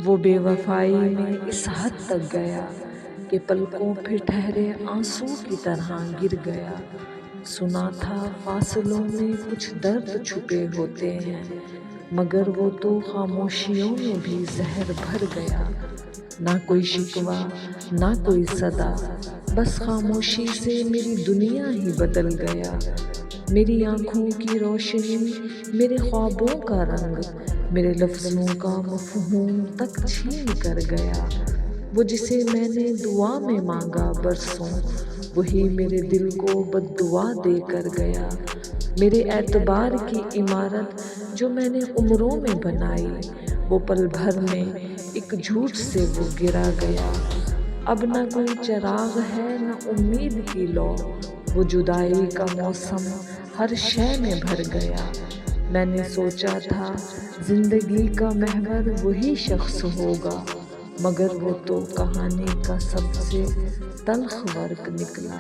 وہ بے وفائی میں اس حد تک گیا کہ پلکوں پہ ٹھہرے آنسوں کی طرح گر گیا۔ سنا تھا فاصلوں میں کچھ درد چھپے ہوتے ہیں، مگر وہ تو خاموشیوں میں بھی زہر بھر گیا۔ نہ کوئی شکوہ نہ کوئی صدا، بس خاموشی سے میری دنیا ہی بدل گیا۔ میری آنکھوں کی روشنی، میرے خوابوں کا رنگ، میرے لفظوں کا مفہوم تک چھین کر گیا۔ وہ جسے میں نے دعا میں مانگا برسوں، وہی میرے دل کو بد دعا دے کر گیا۔ میرے اعتبار کی عمارت جو میں نے عمروں میں بنائی، وہ پل بھر میں ایک جھوٹ سے وہ گرا گیا۔ اب نہ کوئی چراغ ہے نہ امید کی لو، وہ جدائی کا موسم ہر شے میں بھر گیا۔ میں نے سوچا تھا زندگی کا محور وہی شخص ہوگا، مگر وہ تو کہانی کا سب سے تلخ ورق نکلا۔